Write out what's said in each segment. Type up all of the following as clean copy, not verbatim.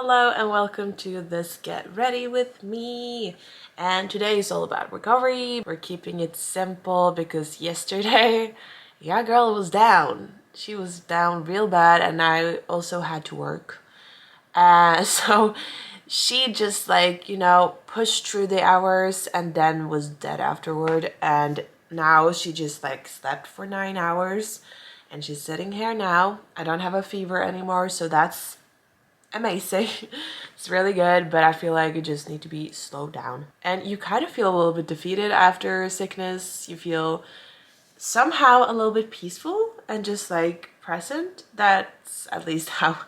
Hello and welcome to this Get Ready with me. And today is all about recovery. We're keeping it simple because yesterday, yeah, girl was down. She was down real bad and I also had to work. So she just pushed through the hours and then was dead afterward. And now she just slept for 9 hours and she's sitting here now. I don't have a fever anymore, so that's amazing. It's really good, but I feel like you just need to be slowed down. And you kind of feel a little bit defeated after sickness. You feel somehow a little bit peaceful and just present. That's at least how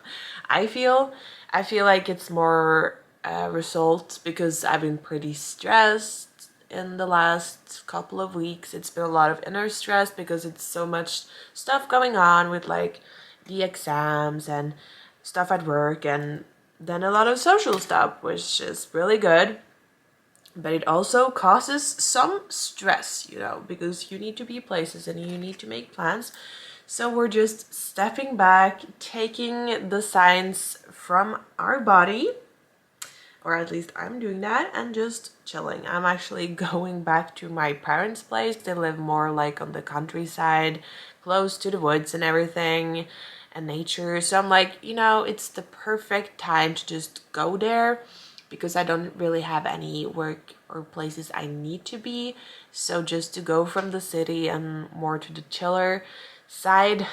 I feel. I feel like it's more a result because I've been pretty stressed in the last couple of weeks. It's been a lot of inner stress because it's so much stuff going on with the exams and stuff at work, and then a lot of social stuff, which is really good, but it also causes some stress, because you need to be places and you need to make plans. So we're just stepping back, taking the signs from our body, or at least I'm doing that, and just chilling. I'm actually going back to my parents' place. They live more on the countryside, close to the woods and everything and nature. So I'm it's the perfect time to just go there because I don't really have any work or places I need to be. So just to go from the city and more to the chiller side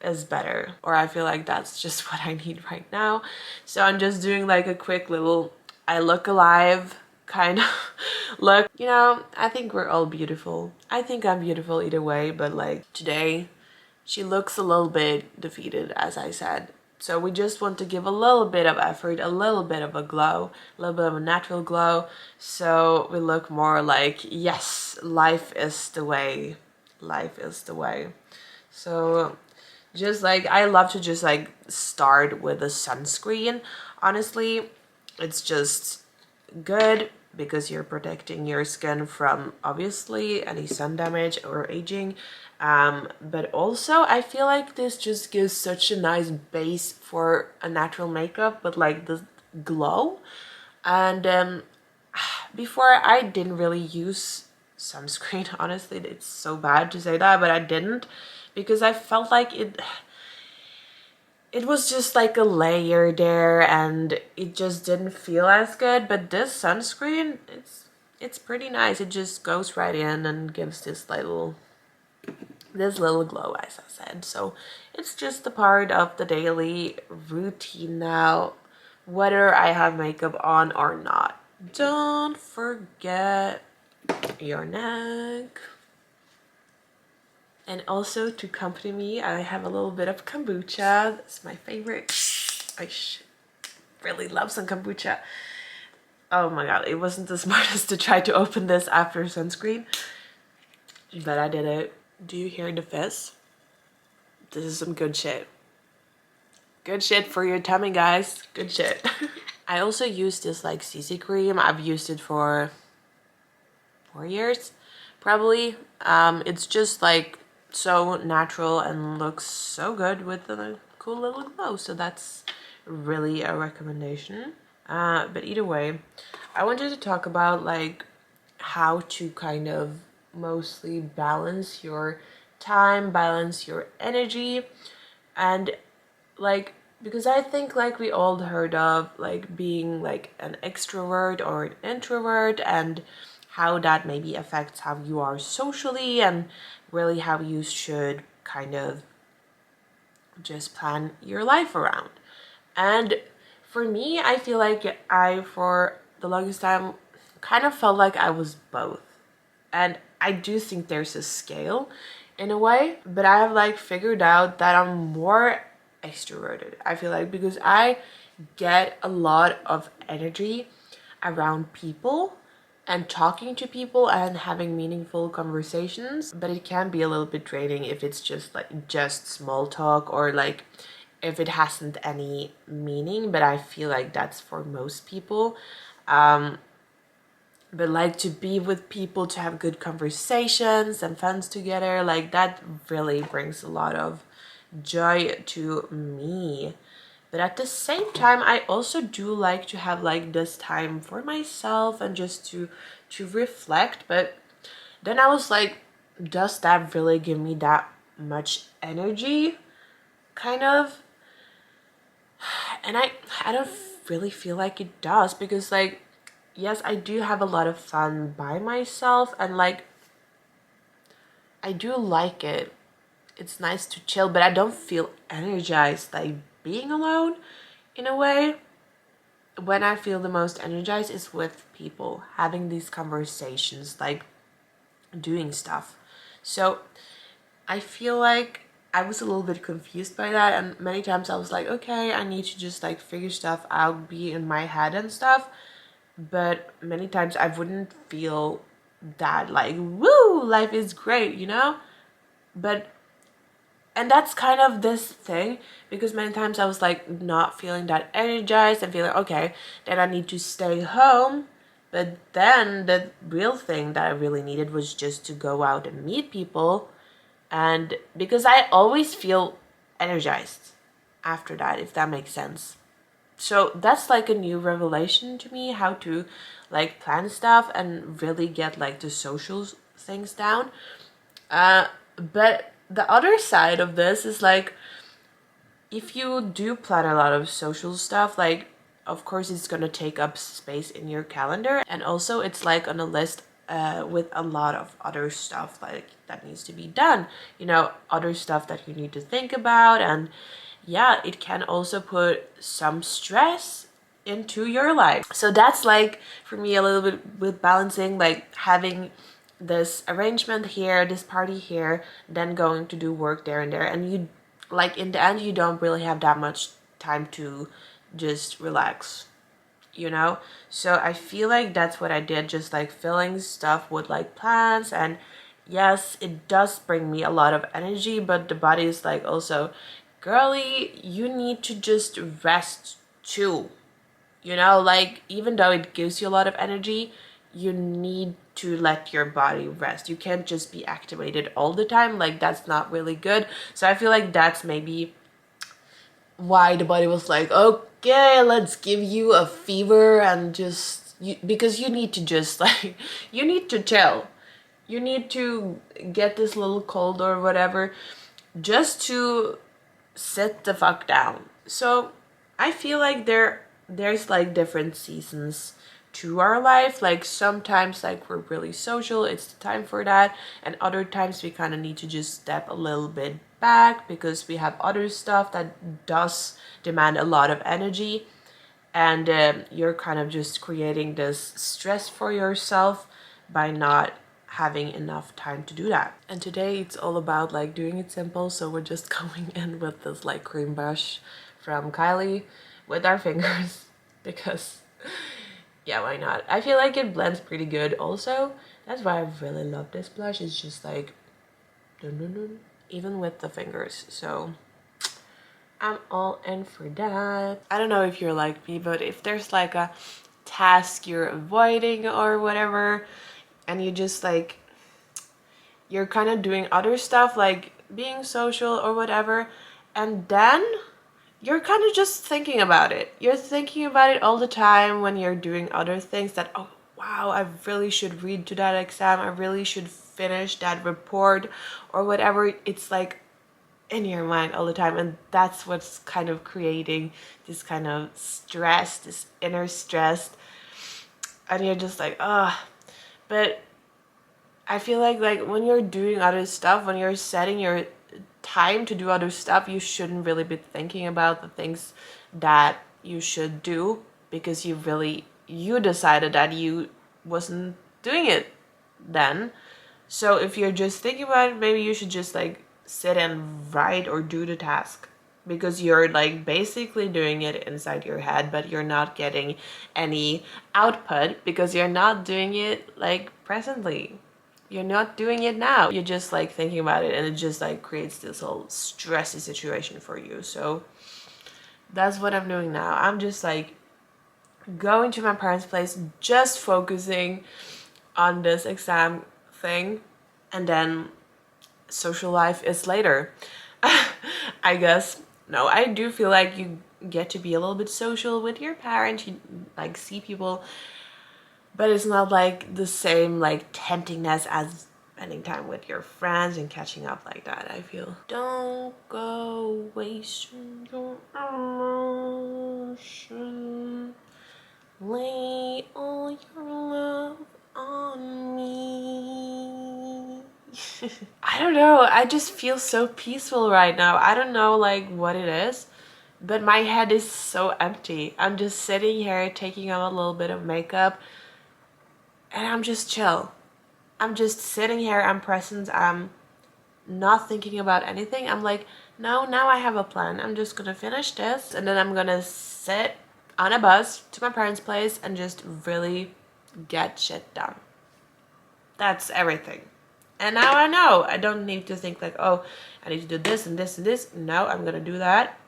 is better, or I feel like that's just what I need right now. So I'm just doing a quick little I look alive kind of look. I think we're all beautiful. I think I'm beautiful either way, but today she looks a little bit defeated, as I said. So we just want to give a little bit of effort, a little bit of a glow, a little bit of a natural glow. So we look more yes, life is the way. Life is the way. So just I love to just start with a sunscreen. Honestly, it's just good because you're protecting your skin from obviously any sun damage or aging. But also I feel like this just gives such a nice base for a natural makeup with the glow. And before I didn't really use sunscreen. Honestly, it's so bad to say that, but I didn't because I felt like it was just a layer there and it just didn't feel as good. But this sunscreen, it's pretty nice. It just goes right in and gives this little glow, as I said. So it's just a part of the daily routine now, whether I have makeup on or not. Don't forget your neck. And also to accompany me, I have a little bit of kombucha. That's my favorite. I really love some kombucha. Oh my god, it wasn't the smartest to try to open this after sunscreen, but I did it. Do you hear the fizz? This is some good shit. Good shit for your tummy, guys. Good shit. I also use this CC cream. I've used it for 4 years, probably. It's just so natural and looks so good with a cool little glow. So that's really a recommendation. But either way, I wanted to talk about how to kind of mostly balance your time, balance your energy, and because I think we all heard of being an extrovert or an introvert, and how that maybe affects how you are socially and really how you should kind of just plan your life around. And for me, I feel like I, for the longest time, kind of felt like I was both. And I do think there's a scale in a way, but I have figured out that I'm more extroverted. I feel because I get a lot of energy around people and talking to people and having meaningful conversations, but it can be a little bit draining if it's just small talk, or if it hasn't any meaning. But I feel that's for most people. But to be with people, to have good conversations and fun together, that really brings a lot of joy to me. But at the same time, I also do like to have like this time for myself and just to reflect. But then I was like, does that really give me that much energy? Kind of. And I don't really feel like it does, because like, yes, I do have a lot of fun by myself, and like I do like it. It's nice to chill, but I don't feel energized like being alone in a way. When I feel the most energized is with people, having these conversations, like doing stuff. So I feel like I was a little bit confused by that, and many times I was like, okay, I need to just like figure stuff out, be in my head and stuff. But many times I wouldn't feel that like, woo, life is great, you know? But and that's kind of this thing, because many times I was like not feeling that energized and feeling okay, then I need to stay home. But then the real thing that I really needed was just to go out and meet people. And because I always feel energized after that, if that makes sense. So that's like a new revelation to me, how to like plan stuff and really get like the social things down. But the other side of this is like, if you do plan a lot of social stuff, like of course it's gonna take up space in your calendar, and also it's like on a list with a lot of other stuff like that needs to be done, you know, other stuff that you need to think about. And yeah, it can also put some stress into your life. So that's like for me a little bit with balancing, like having this arrangement here, this party here, then going to do work there and there, and you like in the end you don't really have that much time to just relax, you know? So I feel like that's what I did, just like filling stuff with like plans. And yes, it does bring me a lot of energy, but the body is like also, girly, you need to just rest too, you know? Like even though it gives you a lot of energy, you need to let your body rest. You can't just be activated all the time, like that's not really good. So I feel like that's maybe why the body was like, okay, let's give you a fever, and just you, because you need to just like you need to chill, you need to get this little cold or whatever, just to sit the fuck down. So I feel like there's like different seasons to our life. Like sometimes like we're really social, it's the time for that, and other times we kind of need to just step a little bit back because we have other stuff that does demand a lot of energy. And you're kind of just creating this stress for yourself by not having enough time to do that. And today it's all about like doing it simple, so we're just going in with this like cream brush from Kylie with our fingers because yeah, why not? I feel like it blends pretty good also. That's why I really love this blush. It's just like dun, dun, dun, even with the fingers. So I'm all in for that. I don't know if you're like me, but if there's like a task you're avoiding or whatever, and you just like, you're kind of doing other stuff like being social or whatever, and then you're kind of just thinking about it. You're thinking about it all the time when you're doing other things, that, oh wow, I really should read to that exam, I really should finish that report or whatever. It's like in your mind all the time, and that's what's kind of creating this kind of stress, this inner stress, and you're just like, ah. But I feel like when you're doing other stuff, when you're setting your time to do other stuff, you shouldn't really be thinking about the things that you should do, because you decided that you wasn't doing it then. So if you're just thinking about it, maybe you should just like sit and write or do the task, because you're like basically doing it inside your head, but you're not getting any output because you're not doing it like presently. You're not doing it now. You're just like thinking about it, and it just like creates this whole stressy situation for you. So that's what I'm doing now. I'm just like going to my parents' place, just focusing on this exam thing, and then social life is later. I guess. No, I do feel like get to be a little bit social with your parents, you like see people, but it's not like the same like temptingness as spending time with your friends and catching up like that, I feel. Don't go wasting your emotion. Lay all your love on me. I don't know, I just feel so peaceful right now. I don't know like what it is, but my head is so empty. I'm just sitting here taking on a little bit of makeup and I'm just chill. I'm just sitting here, I'm present, I'm not thinking about anything. I'm like, no, now I have a plan. I'm just gonna finish this and then I'm gonna sit on a bus to my parents' place and just really get shit done. That's everything. And now I know. I don't need to think like, oh, I need to do this and this and this. No, I'm gonna do that.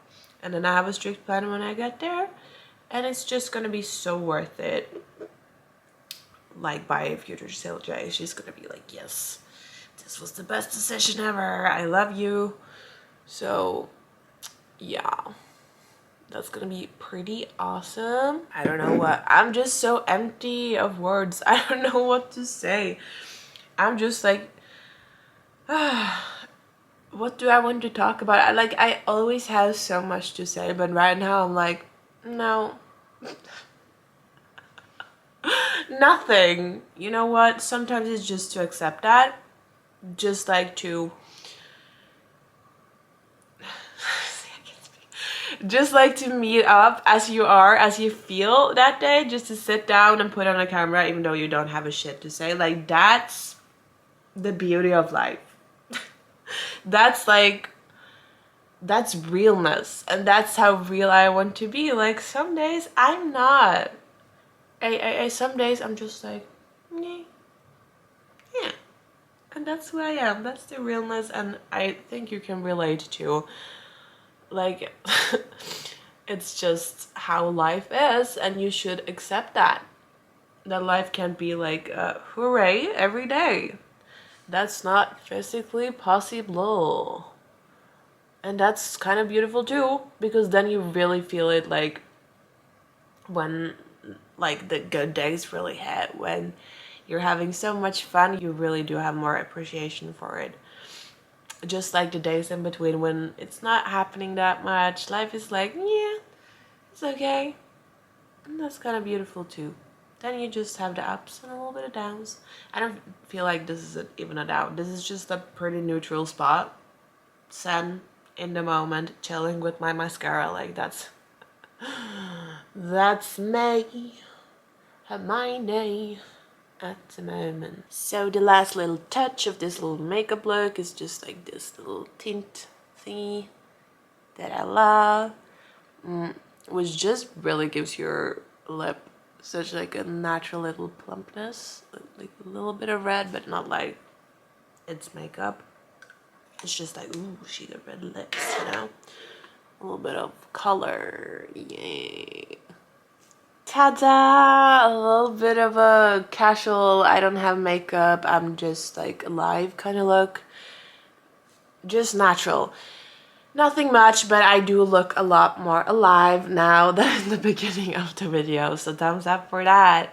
And then I have a strict plan when I get there. And it's just gonna be so worth it. Like by future Silja, she's gonna be like, yes, this was the best decision ever. I love you. So yeah, that's gonna be pretty awesome. I don't know what, I'm just so empty of words. I don't know what to say. I'm just like, what do I want to talk about? I always have so much to say, but right now I'm like, no. Nothing. You know what? Sometimes it's just to accept that. Just like to just like to meet up as you are, as you feel that day, just to sit down and put on a camera even though you don't have a shit to say. Like, that's the beauty of life. That's realness, and that's how real I want to be. Like, some days I'm not. Some days I'm just like, yeah. And that's who I am. That's the realness, and I think you can relate to. Like, it's just how life is, and you should accept that. That life can't be like, hooray, every day. That's not physically possible. And that's kind of beautiful too, because then you really feel it, like, when, like, the good days really hit, when you're having so much fun, you really do have more appreciation for it. Just like the days in between when it's not happening that much, life is like, yeah, it's okay. And that's kind of beautiful too. Then you just have the ups and a little bit of downs. I don't feel like this is even a down. This is just a pretty neutral spot. Zen in the moment, chilling with my mascara. Like, that's me. Hermione at the moment. So the last little touch of this little makeup look is just like this little tint thingy that I love, which just really gives your lip such like a natural little plumpness, like a little bit of red, but not like it's makeup. It's just like, ooh, she got red lips, you know? A little bit of color, yay. Ta-da! A little bit of a casual, I don't have makeup, I'm just like alive kind of look. Just natural. Nothing much, but I do look a lot more alive now than in the beginning of the video, so thumbs up for that.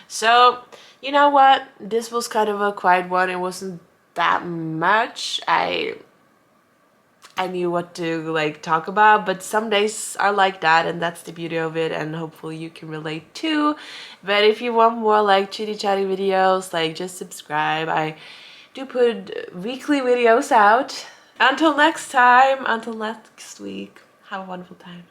So, you know what? This was kind of a quiet one. It wasn't that much. I knew what to like talk about, but some days are like that, and that's the beauty of it, and hopefully you can relate too. But if you want more like chitty chatty videos, like, just subscribe. I do put weekly videos out. Until next time, until next week, have a wonderful time.